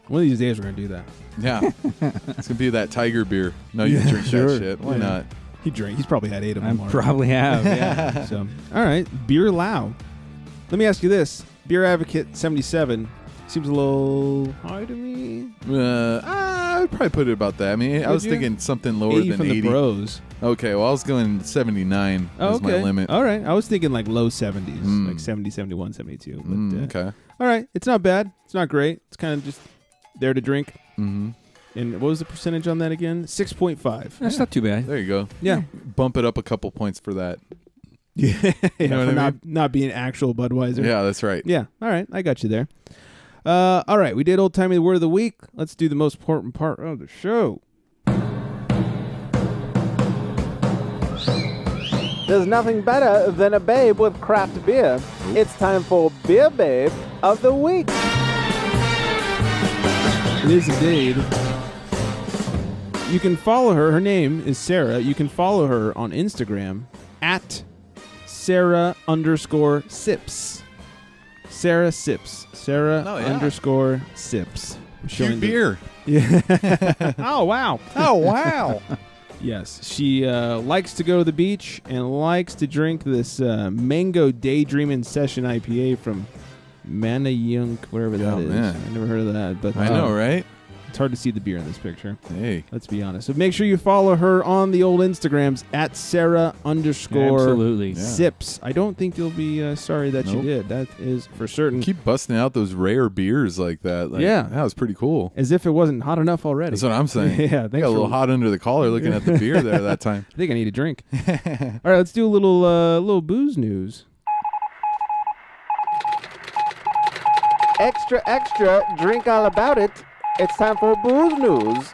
One of these days we're gonna do that. Yeah. It's going to be that Tiger beer. No, you drink sure. that shit. Why not? He's probably had 8 of I them already. probably have. Yeah. So, all right, Beerlao. Let me ask you this: Beer Advocate 77 seems a little high to me. I'd probably put it about that. I mean, I Would was you? thinking something lower 80 than from 80. the Bros. Okay, well, I was going 79 Oh, as okay. my limit. All right, I was thinking like low 70s, like 70, 71, 72. But, Okay. All right, it's not bad. It's not great. It's kind of just there to drink. Mm-hmm. And what was the percentage on that again? 6.5. That's not too bad. There you go. Yeah. Bump it up a couple points for that. Yeah, You know for what I mean? not being actual Budweiser. Yeah, that's right. Yeah. All right. I got you there. All right. We did old timey word of the week. Let's do the most important part of the show. There's nothing better than a babe with craft beer. It's time for Beer Babe of the Week. is indeed. You can follow her. Her name is Sarah. You can follow her on Instagram at Sarah_sips. Sarah Sips. Sarah_sips. Cute beer. Yeah. Oh, wow. Oh, wow. Yes. She likes to go to the beach and likes to drink this Mango Daydreamin' Session IPA from Manayunk, wherever that is. Man. I never heard of that. But I know, right? It's hard to see the beer in this picture. Hey. Let's be honest. So make sure you follow her on the old Instagrams at Absolutely. Sarah_sips. I don't think you'll be sorry that you did. That is for certain. Keep busting out those rare beers like that. Like, Yeah. That was pretty cool. As if it wasn't hot enough already. That's what I'm saying. Yeah, I thanks got a little for- hot under the collar looking at the beer there that time. I think I need a drink. All right, let's do a little booze news. Extra, extra, drink all about it. It's time for booze news.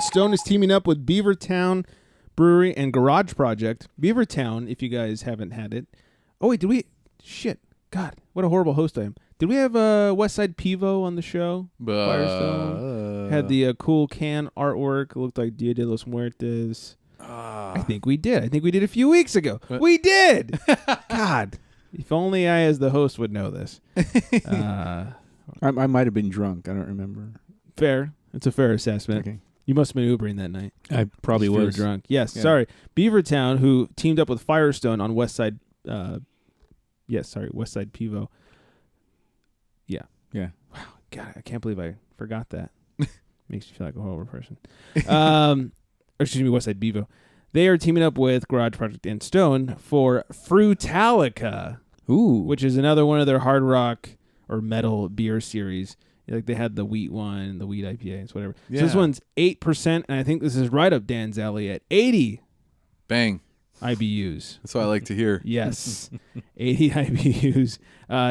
Stone is teaming up with Beavertown Brewery and Garage Project. Beavertown, if you guys haven't had it. Oh, wait, did we? Shit. God, what a horrible host I am. Did we have Westside Pivo on the show? Firestone? Had the cool can artwork. It looked like Dia de los Muertos. I think we did. I think we did a few weeks ago. What? We did! God. If only I, as the host, would know this. I might have been drunk. I don't remember. Fair. It's a fair assessment. Okay. You must have been Ubering that night. I probably If you were was drunk. Yes, Yeah. sorry. Beavertown, who teamed up with Firestone on Westside. Westside Pivo. Yeah. Yeah. Wow. God, I can't believe I forgot that. Makes you feel like a horrible person. Or excuse me, Westside Bevo. They are teaming up with Garage Project and Stone for Frutalica, which is another one of their hard rock or metal beer series. Like they had the wheat one, the wheat IPAs, whatever. Yeah. So this one's 8%, and I think this is right up Dan's alley at 80 Bang. IBUs. That's what I like to hear. Yes, 80 IBUs.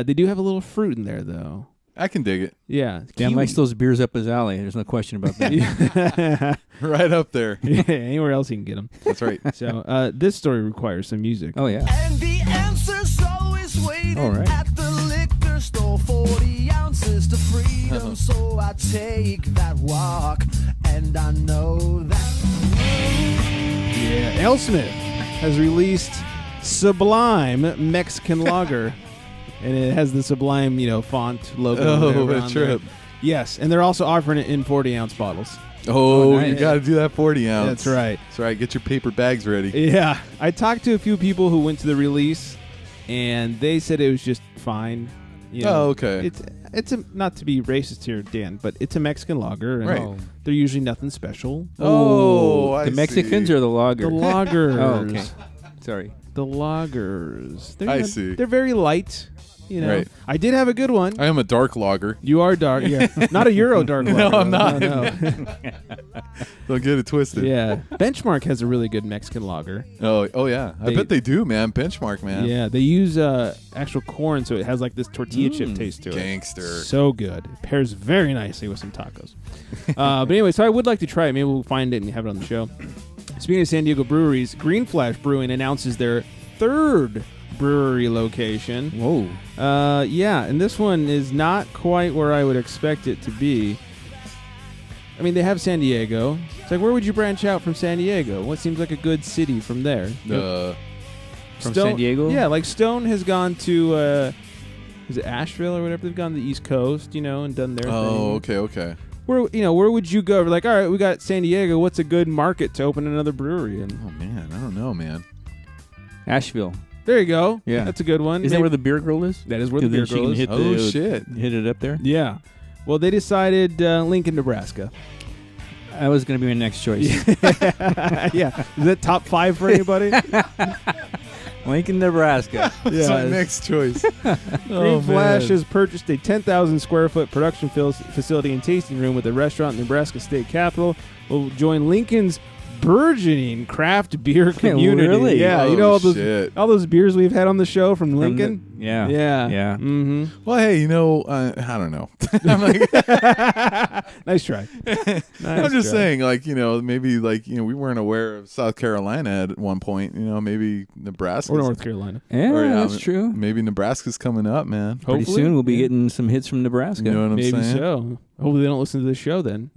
They do have a little fruit in there, though. I can dig it. Yeah. Dan likes those beers up his alley. There's no question about that. Right up there. Yeah, anywhere else you can get them. That's right. So this story requires some music. Oh, yeah. And the answer's always waiting All right. at the liquor store. 40 ounces to freedom. So I take that walk, and I know that. Yeah, Alesmith has released Sublime Mexican Lager. And it has the Sublime, font logo. Oh, there a around trip. there. Yes, and they're also offering it in 40-ounce bottles. Oh, nice. you got to do that 40 ounce. That's right. That's right. Get your paper bags ready. Yeah, I talked to a few people who went to the release, and they said it was just fine. Oh, okay. It's not to be racist here, Dan, but it's a Mexican lager, and Right. they're usually nothing special. Oh, I the Mexicans see. or the lager? The lagers. Oh, okay. Sorry. The lagers. I see. They're very light. Right. I did have a good one. I am a dark lager. You are dark, yeah. Not a Euro dark lager. No, I'm not. No. Don't get it twisted. Yeah. Benchmark has a really good Mexican lager. Oh yeah. I bet they do, man. Benchmark, man. Yeah, they use actual corn, so it has like this tortilla chip taste to it. Gangster. So good. It pairs very nicely with some tacos. But anyway, so I would like to try it. Maybe we'll find it and have it on the show. Speaking of San Diego breweries, Green Flash Brewing announces their third brewery location. Whoa. Yeah, and this one is not quite where I would expect it to be. I mean, they have San Diego. It's like, where would you branch out from San Diego? What seems like a good city from there? From Stone- San Diego? Yeah, like Stone has gone to, is it Asheville or whatever? They've gone to the East Coast, and done their thing. Oh, okay. Where would you go? We're like, all right, we got San Diego. What's a good market to open another brewery in? Oh man, I don't know, man. Asheville. There you go. Yeah. That's a good one. Isn't that where the beer girl is? That is where the Then beer she girl can is. hit Oh the- shit. Hit it up there? Yeah. Well, they decided Lincoln, Nebraska. That was going to be my next choice. Yeah. Is that top 5 for anybody? Lincoln, Nebraska. That's my next choice. Green Flash has purchased a 10,000 square foot production facility and tasting room with a restaurant in Nebraska State Capitol. Will join Lincoln's burgeoning craft beer community. Really? Yeah, you Oh, know shit. all those beers we've had on the show from Lincoln. Yeah. Yeah. Yeah. Mm-hmm. Well, hey, I don't know. I'm like, Nice try. I'm just saying, like, maybe like, we weren't aware of South Carolina at one point. Maybe Nebraska Or North Carolina. Yeah, Or, that's true. Maybe Nebraska's coming up, man. Pretty Hopefully. soon we'll be getting some hits from Nebraska. You know what I'm Maybe saying? so. Hopefully they don't listen to this show then.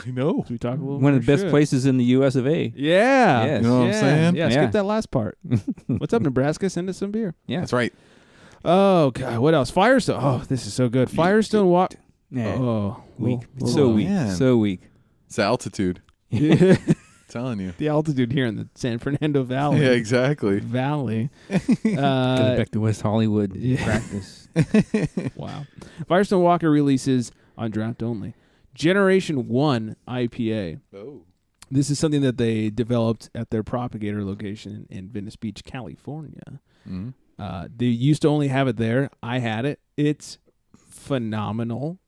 I know. We talk a little One of the more best shit. places in the U.S. of A. Yeah. Yes. You know what I'm saying? Yeah, Yeah. skip that last part. What's up, Nebraska? Send us some beer. Yeah. That's right. Oh, God. What else? Firestone. Oh, this is so good. Firestone Walker. Yeah. Oh, Weak. well, So well, weak. man. So weak. It's the altitude. yeah. Telling you. The altitude here in the San Fernando Valley. Yeah, exactly. Valley. Get it back to West Hollywood yeah. practice. Wow. Firestone Walker releases on draft only Generation 1 IPA. Oh. This is something that they developed at their propagator location in Venice Beach, California. Mm-hmm. They used to only have it there. I had it. It's phenomenal.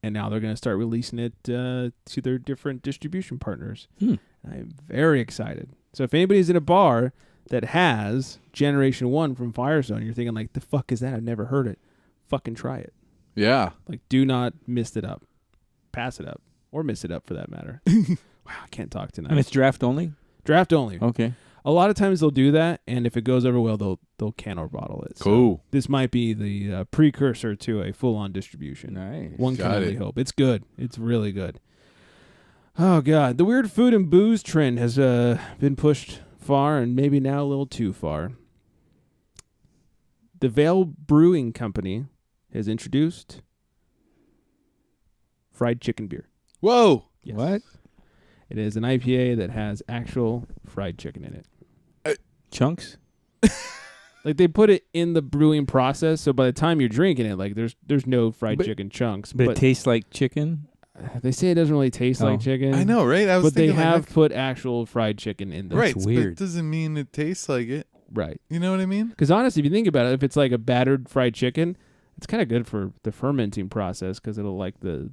And now they're going to start releasing it to their different distribution partners. I'm very excited. So if anybody's in a bar that has Generation 1 from Firestone, you're thinking like, the fuck is that? I've never heard it. Fucking try it. Yeah. Like, do not miss it up. Pass it up. Or miss it up for that matter. Wow, I can't talk tonight. And it's draft only? Draft only. Okay. A lot of times they'll do that, and if it goes over well, they'll can or bottle it. So Cool. this might be the precursor to a full-on distribution. Nice. One can Got only it. hope. It's good. It's really good. Oh, God. The weird food and booze trend has been pushed far and maybe now a little too far. The Vale Brewing Company has introduced fried chicken beer. Whoa. Yes. What? It is an IPA that has actual fried chicken in it. Chunks? Like they put it in the brewing process, so by the time you're drinking it, like there's no fried chicken chunks. But it tastes like chicken? They say it doesn't really taste like chicken. I know, right? I was But they thinking have like, put actual fried chicken in there. right. weird. But doesn't mean it tastes like it. Right. You know what I mean? Because honestly, if you think about it, if it's like a battered fried chicken, it's kind of good for the fermenting process because it'll like the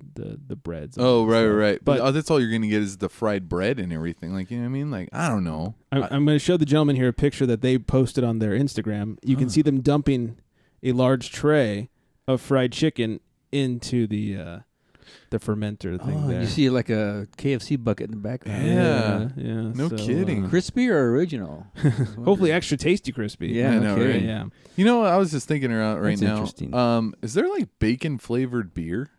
breads. and Oh, right, stuff. right. But But that's all you're gonna get is the fried bread and everything. Like, you know what I mean? Like, I don't know. I'm going to show the gentleman here a picture that they posted on their Instagram. You can see them dumping a large tray of fried chicken into the fermenter thing Oh, there. you see like a KFC bucket in the background. Yeah. Yeah. No kidding. Crispy or original? Hopefully extra tasty crispy. Yeah, I no know, kidding. right? Yeah. You know what? I was just thinking around right That's now. interesting. Is there like bacon flavored beer?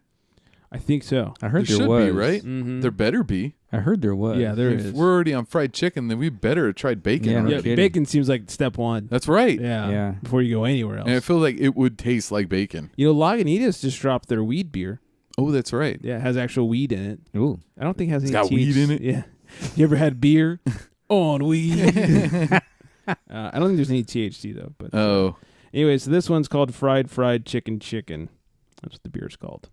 I think so. I heard there there should was. be, right? Mm-hmm. There better be. I heard there was. Yeah, there If is. we're already on fried chicken, then we better have tried bacon. Yeah, no Yeah, already. kidding. bacon seems like step one. That's right. Yeah. Yeah. Before you go anywhere else. And I feel like it would taste like bacon. You know, Lagunitas just dropped their weed beer. Oh, that's right. Yeah, it has actual weed in it. Ooh. I don't think it has any got weed in it? Yeah. You ever had beer on weed? I don't think there's any THC though. But Oh. anyway, so this one's called Fried Chicken. That's what the beer's called.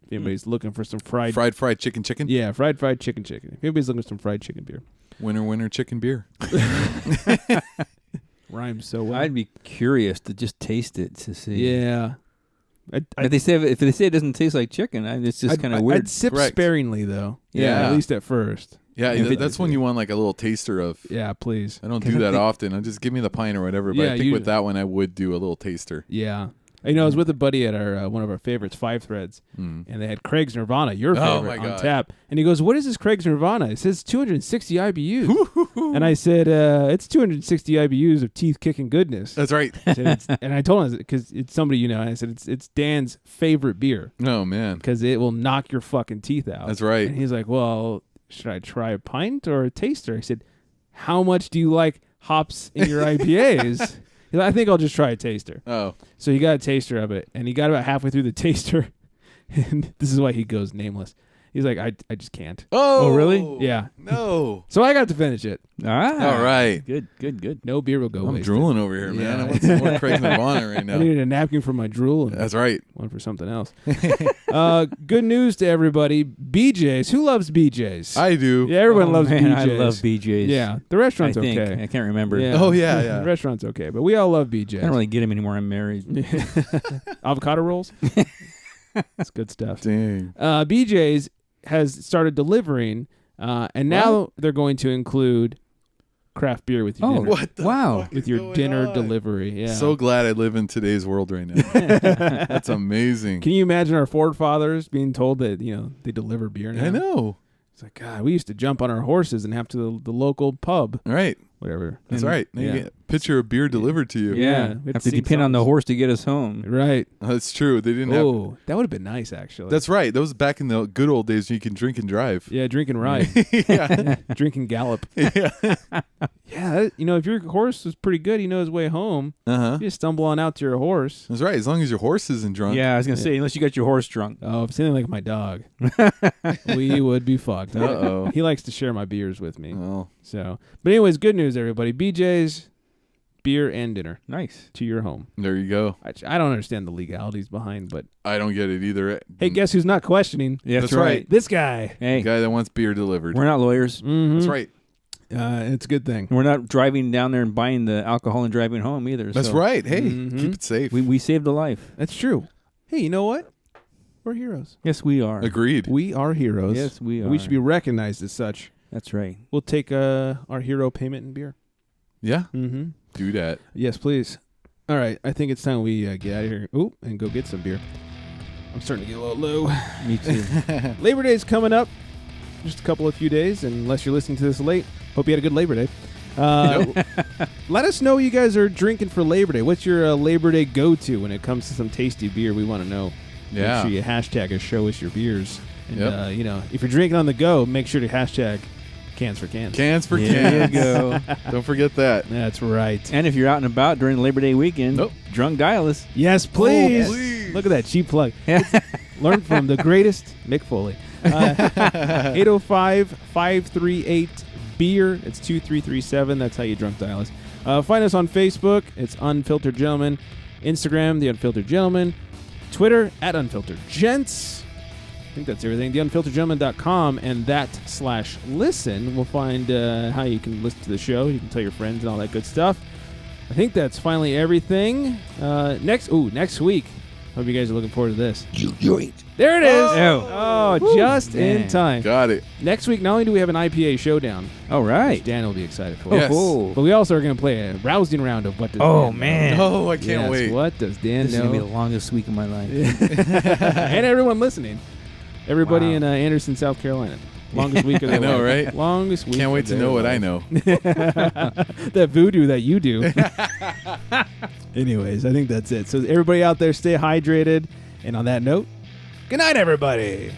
If anybody's looking for some fried Fried chicken? yeah, fried chicken. If anybody's looking for some fried chicken beer. Winner chicken beer. Rhymes so well. I'd be curious to just taste it to see. yeah. If they say it doesn't taste like chicken, it's just kind of weird. I'd sip Correct. sparingly though. Yeah. At least at first. Yeah, If it- that's when you want like a little taster of. Yeah, please. I don't do that often. I just give me the pint or whatever. But Yeah, I think you- with that one, I would do a little taster. Yeah. You know, I was with a buddy at our one of our favorites, Five Threads, and they had Craig's Nirvana, your Oh, favorite, my on God. tap. And he goes, "What is this Craig's Nirvana?" It says 260 IBUs. And I said, "It's 260 IBUs of teeth kicking goodness." That's right. I said, and I told him because it's somebody you know. And I said, "It's Dan's favorite beer Oh man. because it will knock your fucking teeth out." That's right. And he's like, "Well, should I try a pint or a taster?" I said, "How much do you like hops in your IPAs?" He's like, "I think I'll just try a taster." Oh. So he got a taster of it, and he got about halfway through the taster, and this is why he goes nameless. He's like, I just can't. Oh, really? Yeah. No. So I got to finish it. Ah, All right. Good. No beer will go I'm wasted. drooling over here, man. Yeah. I want some more Craig's Nirvana right I now. needed a napkin for my drool and That's right. one for something else. Good news to everybody. BJ's. Who loves BJ's? I do. Yeah, everyone loves man, BJ's. I love BJ's. Yeah, the restaurant's I think. okay. I can't remember. Yeah. Oh, yeah. The restaurant's okay, but we all love BJ's. I don't really get them anymore. I'm married. Avocado rolls. That's good stuff. Dang. BJ's has started delivering And now they're going to include craft beer with your dinner. What the fuck with is your going dinner on? delivery. Yeah. So glad I live in today's world right now. That's amazing. Can you imagine our forefathers being told that, they deliver beer now? I know. It's like, God, we used to jump on our horses and have to the local pub. Right. Whatever. That's And- right. Now you yeah. get a picture of beer delivered to you. Yeah. we Have to depend on the horse to get us home. Right. That's true. They didn't have. Oh, that would have been nice, actually. That's right. That was back in the good old days when you can drink and drive. Yeah, drink and ride. Yeah. Drink and gallop. Yeah. Yeah, if your horse is pretty good, he knows his way home. Uh-huh. You just stumble on out to your horse. That's right. As long as your horse isn't drunk. Yeah, I was going to say, unless you got your horse drunk. Oh, something like my dog. We would be fucked. Uh-oh. He likes to share my beers with me. Oh. So, but anyways, good news, everybody. BJ's beer and dinner Nice. to your home. There you go. I don't understand the legalities behind, but I don't get it either. hey, guess who's not questioning? Yeah, That's right. This guy. Hey, The guy that wants beer delivered. we're not lawyers. Mm-hmm. That's right. It's a good thing. We're not driving down there and buying the alcohol and driving home either. That's so right. Hey, Mhm. keep it safe. We saved a life. That's true. Hey, you know what? We're heroes. Yes, we are. Agreed. We are heroes. Yes, we are. We should be recognized as such. That's right. We'll take our hero payment in beer. Yeah. Mm-hmm. Do that. Yes, please. All right. I think it's time we get out of here. Ooh, and go get some beer. I'm starting to get a little low. Me too. Labor Day's coming up. Just a few days, and unless you're listening to this late, hope you had a good Labor Day. Let us know what you guys are drinking for Labor Day. What's your Labor Day go-to when it comes to some tasty beer? We want to know. Yeah. Make sure you hashtag us, show us your beers. And, Yep. if you're drinking on the go, make sure to hashtag cans for cans. Cans for There cans. you go. Don't forget that. That's right. And if you're out and about during Labor Day weekend, Nope. drunk dial us. Yes, please. Oh, please. Look at that cheap plug. Learn from the greatest, Mick Foley. 805-538-BEER. It's 2337. That's how you drunk dial us. Find us on Facebook. It's Unfiltered Gentleman. Instagram, The Unfiltered Gentleman. Twitter, @UnfilteredGents. I think that's everything. TheUnfilteredGentleman.com, and that/listen will find how you can listen to the show. You can tell your friends and all that good stuff. I think that's finally everything. Next week. Hope you guys are looking forward to this. Juke Join. There it is. Oh. Just in Man. time. Got it. Next week, not only do we have an IPA showdown, All which right. Dan will be excited for, Yes. Oh, but we also are going to play a rousing round of What Does Oh, Dan man. Oh, I Know? can't Yes, wait. What does Dan this is going to be know? the longest week of my life. And everyone listeing. Everybody Wow. in Anderson, South Carolina. Longest week of I their know, life. right? Longest week. Can't wait of to their know what I life. know. That voodoo that you do. Anyways, I think that's it. So everybody out there, stay hydrated. And on that note, good night, everybody.